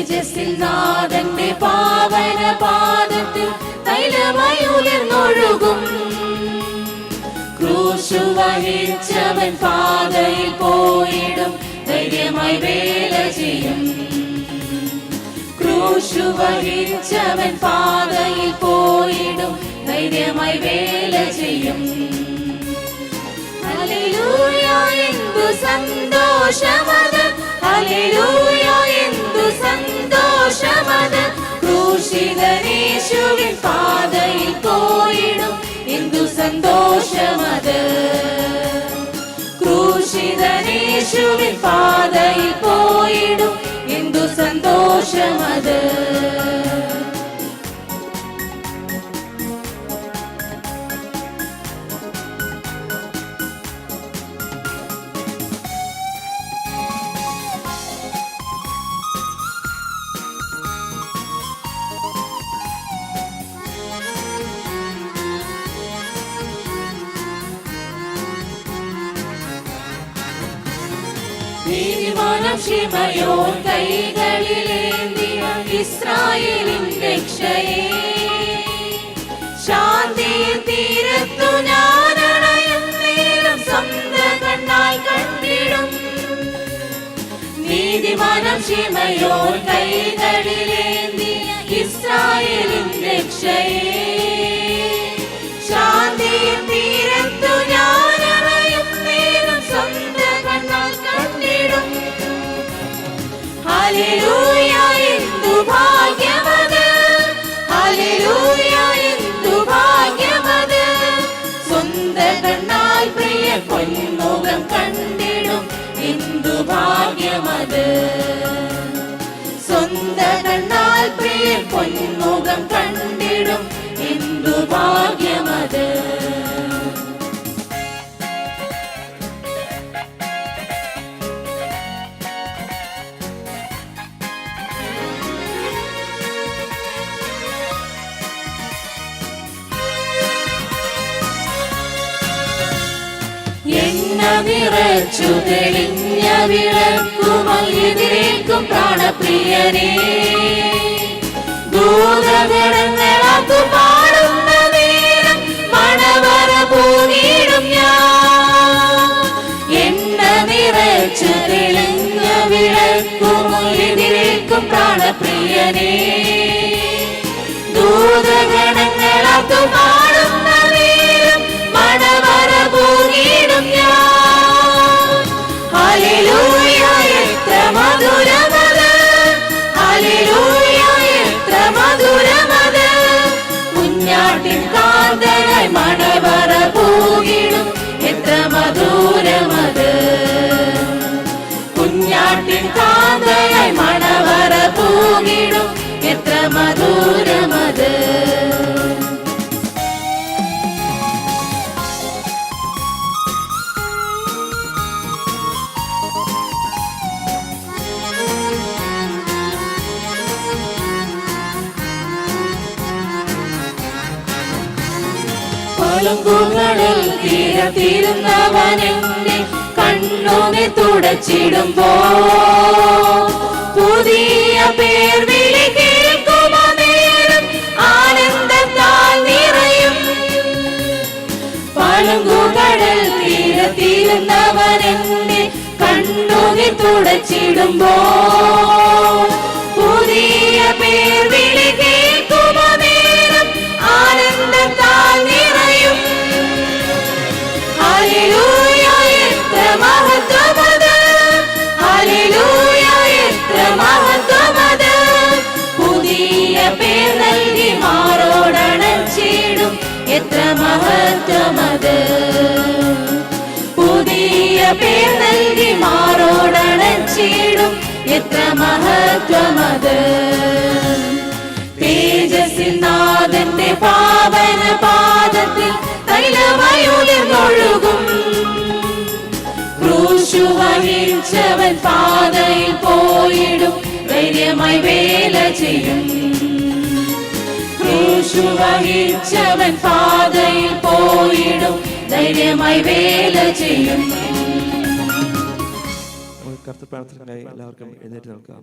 തേജസ്സിൽ നാഥന്റെ പാവന പാദത്തിൽ തൈലമായി ഉയർന്നൊഴുകും. ക്രൂശു വഹിച്ചവൻ പാതയിൽ പോയിടും, ധൈര്യമായി വേല ചെയ്യും. ക്രൂശു വഹിച്ചവൻ പാതയിൽ പോയിടും, ധൈര്യമായി വേല ചെയ്യും. ഹല്ലേലൂയ എന്തു സന്തോഷമത്, ഹല്ലേലൂയ എന്തു സന്തോഷമത്. ക്രൂശിതനേശുവിൻ പാതയിൽ പോയിടും, എന്തു സന്തോഷമത്. ക്രൂശിതനേശുവിൻ പാതയിൽ പോയിടും, എന്തു സന്തോഷമത്. നീതിമാനം ശിമയോൻ കൈകളിലേന്തിയ ഇസ്രായേലിൻ രക്ഷയെ, ശാന്തിയിൽ തീരത്തു ഞാനണയും നേരം സ്വന്തം കണ്ണാൽ കണ്ടിടും. നീതിമാനം ശിമയോൻ കൈകളിലേന്തിയ ഇസ്രായേലിൻ രക്ഷയെ, ശാന്തിയിൽ തീരത്തു ഞാനണയും നേരം സ്വന്തം കണ്ണാൽ കണ്ടിടും. ഹല്ലേലൂയ എന്തു ഭാഗ്യമത്, ഹല്ലേലൂയ എന്തു ഭാഗ്യമത്. സ്വന്തം കണ്ണാൽ പ്രിയ പൊന്മുഖം കണ്ടിടും, എന്തു ഭാഗ്യമത്. സ്വന്തം കണ്ണാൽ പ്രിയ പൊന്മുഖം കണ്ടിടും, എന്തു ഭാഗ്യമത്. എണ്ണ നിറച്ചു തെളിഞ്ഞ വിളക്കുമതിരേൽക്കും പ്രാണപ്രിയനേ, ദൂതഗണങ്ങളാക്കു പാടുന്ന നേരം മണവറ പൂകിടും ഞാൻ. എണ്ണ നിറച്ചു തെളിഞ്ഞ വിളക്കുമതിരേൽക്കും പ്രാണപ്രിയനേ, ദൂതഗണങ്ങളാക്കു പാടുന്ന നേരം മണവറ പൂകിടും ഞാൻ. ഹല്ലേലൂയ എത്ര മധുരമത്, ഹല്ലേലൂയ എത്ര മധുരമത്. കുഞ്ഞാട്ടിൻ കാന്തനായി മണവറ പൂകിടും, എത്ര മധുരമത്. കുഞ്ഞാട്ടിൻ കാന്തനായി മണവറ പൂകിടും, എത്ര മധുരമത്. പളുങ്കുകളിൽ തീരത്തിരുന്നവനെന്റെ കണ്ണുനെ തുടച്ചിടുമ്പോ, പുതിയ പേർ വിളി കേൾക്കുമോ നേരം ആനന്ദത്താൽ നിറയും. പളുങ്കുകളിൽ തീരത്തിരുന്നവനെന്റെ കണ്ണുനെ തുടച്ചിടുമ്പോ, പുതിയ പേർ വിളി കേൾക്കുമോ നേരം ആനന്ദത്താൽ നിറയും. ഹല്ലേലൂയ എത്ര മഹത്വമത്, ഹല്ലേലൂയ എത്ര മഹത്വമത്. പുതിയ പേർ നൽകി മാറോടണച്ചിടും, എത്ര മഹത്വമത്. പുതിയ പേർ നൽകി മാറോടണച്ചിടും, എത്ര മഹത്വമത്. തേജസ്സിൽ നാഥന്റെ പാവന പാദത്തിൽ തൈലമായി ഉയർന്നൊഴുകും. ക്രൂശു വഹിച്ചവൻ പാതയിൽ പോയിടും, ധൈര്യമായി വേല ചെയ്യും. ക്രൂശു വഹിച്ചവൻ പാതയിൽ പോയിടും, ധൈര്യമായി വേല ചെയ്യും. കർത്തൃ പ്രാർത്ഥനയ്ക്കായി എല്ലാവർക്കും എഴുന്നേറ്റ് നിൽക്കാം.